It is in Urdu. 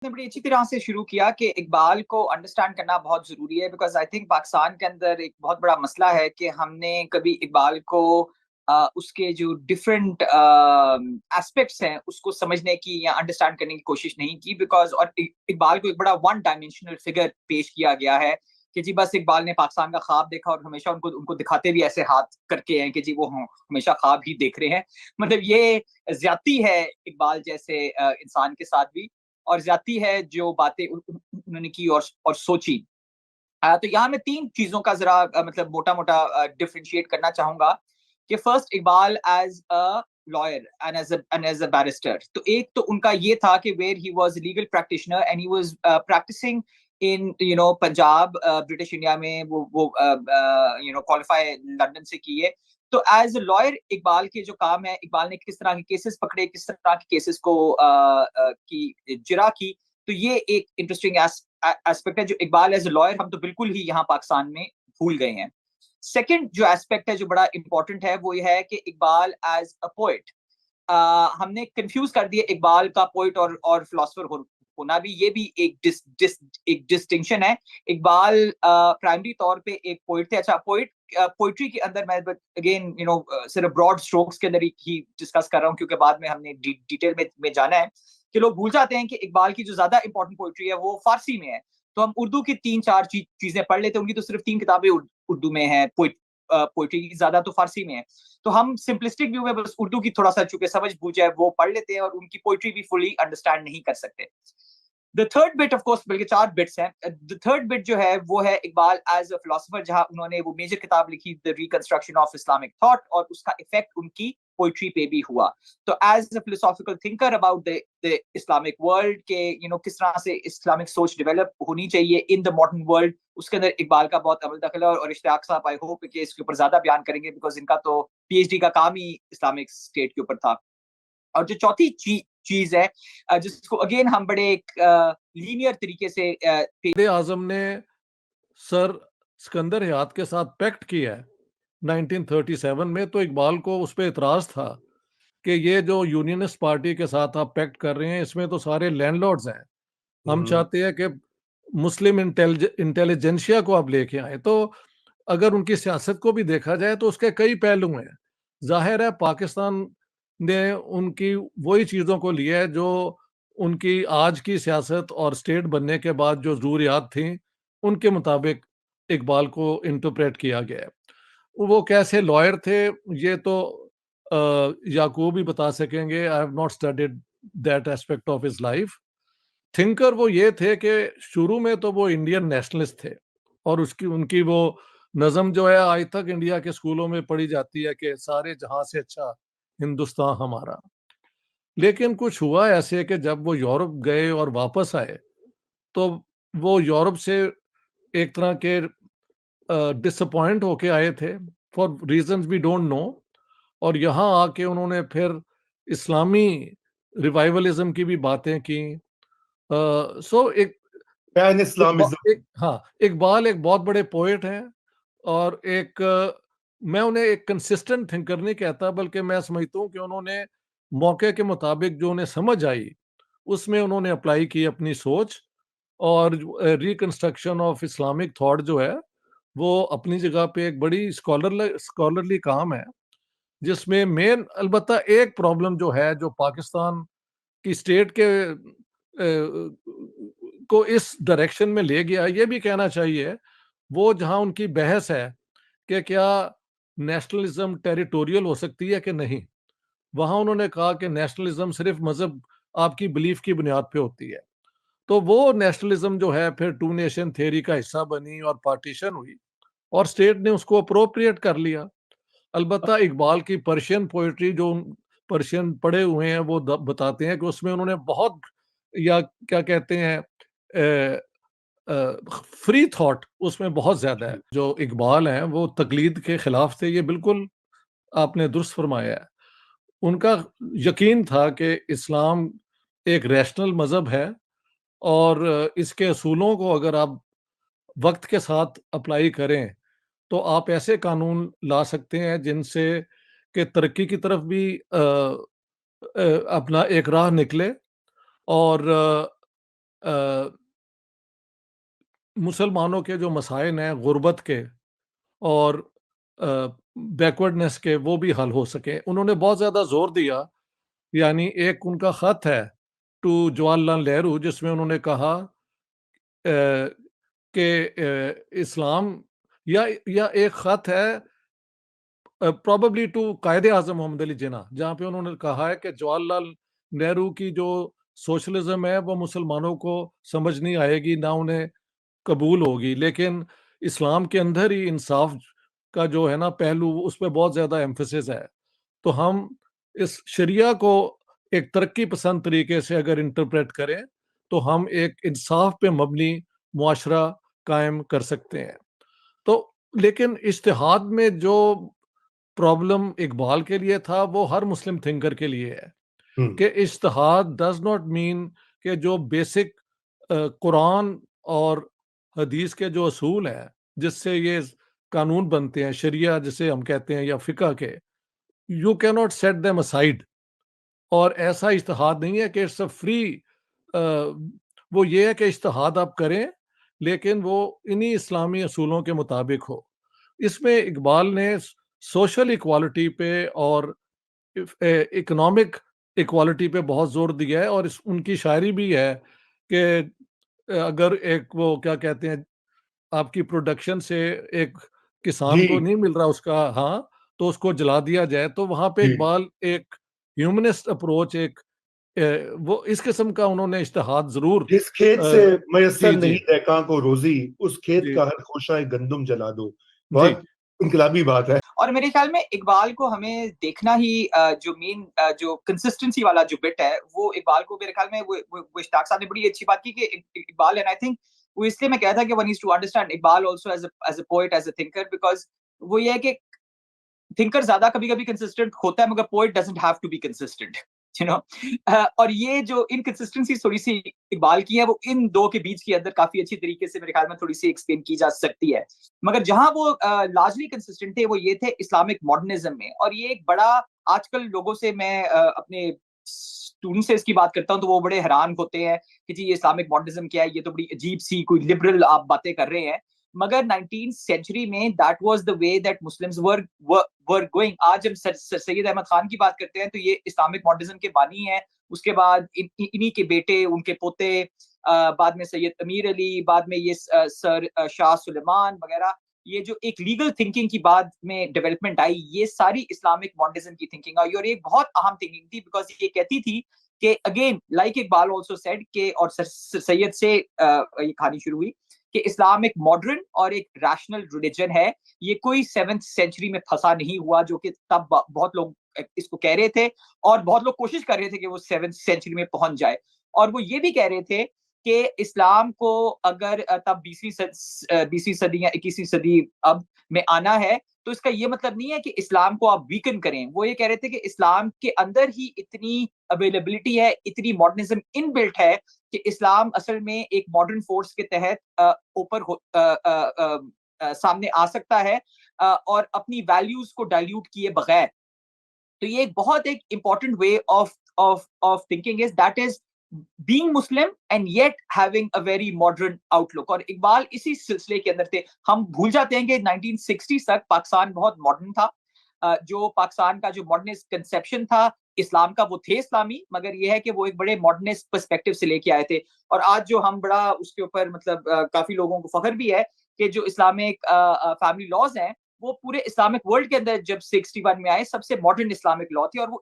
نے بڑی اچھی طرح سے شروع کیا کہ اقبال کو انڈرسٹینڈ کرنا بہت ضروری ہے، بیکاز آئی تھنک پاکستان کے اندر ایک بہت بڑا مسئلہ ہے کہ ہم نے کبھی اقبال کو اس کے جو ڈفرینٹ ایسپیکٹس ہیں اس کو سمجھنے کی یا انڈرسٹینڈ کرنے کی کوشش نہیں کی، بیکاز اور اقبال کو ایک بڑا ون ڈائمینشنل فگر پیش کیا گیا ہے کہ جی بس اقبال نے پاکستان کا خواب دیکھا اور ہمیشہ ان کو دکھاتے بھی ایسے ہاتھ کر کے ہیں کہ جی وہ ہمیشہ خواب ہی دیکھ رہے ہیں. مطلب یہ زیادتی ہے اقبال جیسے انسان کے ساتھ بھی، اور زیادتی ہے جو باتیں انہوں نے کی اور سوچی. تو یہاں میں تین چیزوں کا ذرا مطلب موٹا موٹا ڈفرینشیٹ کرنا چاہوں گا کہ first Iqbal as a lawyer and as a barrister. تو ایک تو ان کا یہ تھا کہ where he was legal practitioner and he was practising in Punjab British India میں، وہ کوالیفائی لندن سے کیے. تو ایز اے لائر اقبال کے جو کام ہے، اقبال نے کس طرح کے کیسز پکڑے، کس طرح کے کیسز کو کی جرا کی. تو یہ ایک انٹرسٹنگ ایسپیکٹ ہے جو اقبال ایز اے لائر ہم تو بالکل ہی یہاں پاکستان میں بھول گئے ہیں. سیکنڈ جو ایسپیکٹ ہے جو بڑا امپورٹنٹ ہے وہ یہ ہے کہ اقبال ایز اے پوئٹ، ہم نے کنفیوز کر دیا اقبال کا پوئٹ اور فلاسفر ہونا بھی. یہ بھی ایک ڈسٹنکشن ہے. اقبال پرائمری طور پہ ایک پوئٹ تھے. اچھا، پوئٹری کے اندر میں اگین صرف براڈ اسٹروکس کے اندر ہی ڈسکس کر رہا ہوں، کیونکہ بعد میں ہم نے ڈیٹیل میں جانا ہے کہ لوگ بھول جاتے ہیں کہ اقبال کی جو زیادہ امپورٹنٹ پوئٹری ہے وہ فارسی میں ہے. تو ہم اردو کی 3-4 چیزیں پڑھ لیتے ہیں، ان کی تو صرف 3 کتابیں اردو میں ہیں، پوئٹری کی زیادہ تو فارسی میں ہے. تو ہم سمپلسٹک ویو میں بس اردو کی تھوڑا سا چونکہ سمجھ بوجھ ہے وہ پڑھ لیتے ہیں اور ان کی پوئٹری بھی فلی انڈرسٹینڈ نہیں کر سکتے. The third bit of course، بلکہ 4 بٹس ہیں. The third bit جو ہے وہ ہے اقبال ایز اے فلاسفر، جہاں انہوں نے وہ میجر کتاب لکھی The Reconstruction of Islamic Thought، اور اس کا افیکٹ ان کی پوئٹری پہ بھی ہوا. تو as a philosophical thinker about the Islamic world کہ کس طرح سے اسلامک سوچ ڈیولپ ہونی چاہیے ان دا ماڈرن ورلڈ، اس کے اندر اقبال کا بہت عمل دخل ہے. اور اشتیاق صاحب آئی ہوپ کہ اس کے اوپر زیادہ بیان کریں گے، بیکاز ان کا تو پی ایچ ڈی کا کام ہی اسلامک اسٹیٹ کے اوپر تھا. اور جو چوتھی چیز ہے جس کو اگین ہم بڑے ایک لینئر طریقے سے اعظم نے سر سکندر حیات کے ساتھ پیکٹ کیا ہے 1937 میں، تو اقبال کو اس پہ اعتراض تھا کہ یہ جو یونینسٹ پارٹی کے ساتھ آپ پیکٹ کر رہے ہیں اس میں تو سارے لینڈ لارڈز ہیں، ہم چاہتے ہیں کہ مسلم انٹیلیجنشیا کو آپ لے کے آئیں. تو اگر ان کی سیاست کو بھی دیکھا جائے تو اس کے کئی پہلو ہیں. ظاہر ہے پاکستان نے ان کی وہی چیزوں کو لیا ہے جو ان کی آج کی سیاست اور اسٹیٹ بننے کے بعد جو ضروریات تھیں ان کے مطابق اقبال کو انٹرپریٹ کیا گیا ہے. وہ کیسے لائر تھے یہ تو یعقوب بھی بتا سکیں گے. I have not studied that aspect of his life. Thinker وہ یہ تھے کہ شروع میں تو وہ انڈین نیشنلسٹ تھے، اور ان کی وہ نظم جو ہے آج تک انڈیا کے اسکولوں میں پڑھی جاتی ہے کہ سارے جہاں سے اچھا ہندوستان ہمارا. لیکن کچھ ہوا ایسے کہ جب وہ یورپ گئے اور واپس آئے تو وہ یورپ سے ایک طرح کے ڈس اپوائنٹ ہو کے آئے تھے for reasons we don't know, اور یہاں آ کے انہوں نے پھر اسلامی ریوائولزم کی بھی باتیں کی. ہاں، اقبال ایک بہت بڑے پوئٹ ہیں، اور ایک میں انہیں ایک کنسسٹنٹ تھنکر نہیں کہتا، بلکہ میں سمجھتا ہوں کہ انہوں نے موقع کے مطابق جو انہیں سمجھ آئی اس میں انہوں نے اپلائی کی اپنی سوچ. اور ریکنسٹرکشن آف اسلامک تھاٹ جو ہے وہ اپنی جگہ پہ ایک بڑی اسکالرلی کام ہے، جس میں مین البتہ ایک پرابلم جو ہے جو پاکستان کی اسٹیٹ کے کو اس ڈائریکشن میں لے گیا، یہ بھی کہنا چاہیے، وہ جہاں ان کی بحث ہے کہ کیا نیشنلزم ٹیریٹوریل ہو سکتی ہے کہ نہیں، وہاں انہوں نے کہا کہ نیشنلزم صرف مذہب آپ کی بلیف کی بنیاد پہ ہوتی ہے. تو وہ نیشنلزم جو ہے پھر ٹو نیشن تھیوری کا حصہ بنی اور پارٹیشن ہوئی، اور اسٹیٹ نے اس کو اپروپریٹ کر لیا. البتہ اقبال کی پرشین پوئٹری جو پرشین پڑھے ہوئے ہیں وہ بتاتے ہیں کہ اس میں انہوں نے بہت، یا کیا کہتے ہیں، فری تھاٹ اس میں بہت زیادہ ہے. جو اقبال ہیں وہ تقلید کے خلاف تھے، یہ بالکل آپ نے درست فرمایا ہے. ان کا یقین تھا کہ اسلام ایک ریشنل مذہب ہے، اور اس کے اصولوں کو اگر آپ وقت کے ساتھ اپلائی کریں تو آپ ایسے قانون لا سکتے ہیں جن سے کہ ترقی کی طرف بھی اپنا ایک راہ نکلے، اور مسلمانوں کے جو مسائل ہیں غربت کے اور بیکورڈنس کے وہ بھی حل ہو سکیں. انہوں نے بہت زیادہ زور دیا, یعنی ایک ان کا خط ہے ٹو جواہر لال نہرو جس میں انہوں نے کہا کہ اسلام یا ایک خط ہے پروبیبلی ٹو قائد اعظم محمد علی جناح, جہاں پہ انہوں نے کہا ہے کہ جواہر لال نہرو کی جو سوشلزم ہے وہ مسلمانوں کو سمجھ نہیں آئے گی, نہ انہیں قبول ہوگی, لیکن اسلام کے اندر ہی انصاف کا جو ہے نا پہلو اس پہ بہت زیادہ ایمفسس ہے. تو ہم اس شریعہ کو ایک ترقی پسند طریقے سے اگر انٹرپریٹ کریں تو ہم ایک انصاف پہ مبنی معاشرہ قائم کر سکتے ہیں. تو لیکن اجتہاد میں جو پرابلم اقبال کے لیے تھا وہ ہر مسلم تھنکر کے لیے ہے کہ اجتہاد ڈز ناٹ مین کہ جو بیسک قرآن اور حدیث کے جو اصول ہیں جس سے یہ قانون بنتے ہیں, شریعہ جسے ہم کہتے ہیں یا فقہ کے, یو کی ناٹ سیٹ دیم اسائڈ. اور ایسا اجتہاد نہیں ہے کہ اٹس اے فری, وہ یہ ہے کہ اجتہاد آپ کریں لیکن وہ انہی اسلامی اصولوں کے مطابق ہو. اس میں اقبال نے سوشل ایکوالٹی پہ اور اکنامک ایکوالٹی پہ بہت زور دیا ہے, اور ان کی شاعری بھی ہے کہ اگر ایک وہ کیا کہتے ہیں آپ کی پروڈکشن سے ایک کسان کو نہیں مل رہا اس کا ہاں تو اس کو جلا دیا جائے, تو وہاں پہ اقبال ایک ہیومنسٹ اپروچ ایک وہ اس قسم کا انہوں نے اجتہاد ضرور. جس کھیت سے میسر جی نہیں دہقاں کو روزی, اس کھیت جی کا ہر خوشہ گندم جلا دو. جی بہت انقلابی بات ہے. اور میرے خیال میں اقبال کو ہمیں دیکھنا ہی جو مین جو کنسسٹنسی والا جو بٹ ہے وہ اقبال کو میرے خیال میں وہ اشتاق صاحب نے بڑی اچھی بات کی کہ اقبال, اینڈ آئی تھنک وہ اس لیے میں کہا تھا کہ one needs to understand Iqbal also as a poet, as a thinker, because وہ یہ ہے کہ تھنکر زیادہ کبھی کبھی کنسسٹنٹ ہوتا ہے مگر poet doesn't have to be consistent, you know. اور یہ جو انکنسسٹنسی تھوڑی سی اقبال کی ہے وہ ان دو کے بیچ کے اندر کافی اچھی طریقے سے میرے خیال میں تھوڑی سی ایکسپلین کی جا سکتی ہے. مگر جہاں وہ لارجلی کنسسٹنٹ تھے وہ یہ تھے اسلامک ماڈرنزم میں. اور یہ ایک بڑا آج کل لوگوں سے میں اپنے اسٹوڈنٹ سے اس کی بات کرتا ہوں تو وہ بڑے حیران ہوتے ہیں کہ جی یہ اسلامک ماڈرنزم کیا ہے, یہ تو بڑی عجیب سی کوئی لبرل آپ باتیں کر رہے ہیں. مگر 19th سینچری میں that was the way that Muslims were going. آج ہم سید احمد خان کی بات کرتے ہیں تو یہ اسلامک ماڈرنزم کے بانی ہیں, اس کے بعد انہی کے بیٹے, ان کے پوتے, بعد میں سید امیر علی, بعد میں یہ سر شاہ سلیمان وغیرہ, یہ جو ایک لیگل تھنکنگ کی بعد میں ڈیولپمنٹ آئی, یہ ساری اسلامک ماڈرنزم کی تھنکنگ آئی. اور ایک بہت اہم تھنکنگ تھی بیکاز یہ کہتی تھی کہ again like Iqbal also said کہ, اور سید سے یہ کہانی شروع ہوئی کہ اسلام ایک ماڈرن اور ایک ریشنل ریلیجن ہے. یہ کوئی 7th سینچری میں پھنسا نہیں ہوا جو کہ تب بہت لوگ اس کو کہہ رہے تھے اور بہت لوگ کوشش کر رہے تھے کہ وہ 7th سینچری میں پہنچ جائے. اور وہ یہ بھی کہہ رہے تھے کہ اسلام کو اگر تب 20ویں صدی یا 21ویں صدی اب میں آنا ہے تو اس کا یہ مطلب نہیں ہے کہ اسلام کو آپ ویکن کریں. وہ یہ کہہ رہے تھے کہ اسلام کے اندر ہی اتنی اویلیبلٹی ہے, اتنی ماڈرنزم ان بلٹ ہے کہ اسلام اصل میں ایک ماڈرن فورس کے تحت اوپر سامنے آ سکتا ہے اور اپنی ویلیوز کو ڈائلیوٹ کیے بغیر. تو یہ ایک بہت ایک important way of thinking is that is being Muslim and yet having a very modern outlook. اور اقبال اسی سلسلے کے اندر تھے. ہم بھول جاتے ہیں کہ 1960 تک پاکستان بہت ماڈرن تھا. جو پاکستان کا جو ماڈرنسٹ کنسیپشن تھا اسلام کا وہ تھے اسلامی, مگر یہ ہے کہ وہ ایک بڑے ماڈرنسٹ پرسپیکٹو سے لے کے آئے تھے. اور آج جو ہم بڑا اس کے اوپر مطلب کافی لوگوں کو فخر بھی ہے کہ جو اسلامک فیملی لاز ہیں وہ پورے اسلامک ورلڈ کے اندر جب 61 میں آئے سب سے ماڈرن اسلامک لا تھی. اور وہ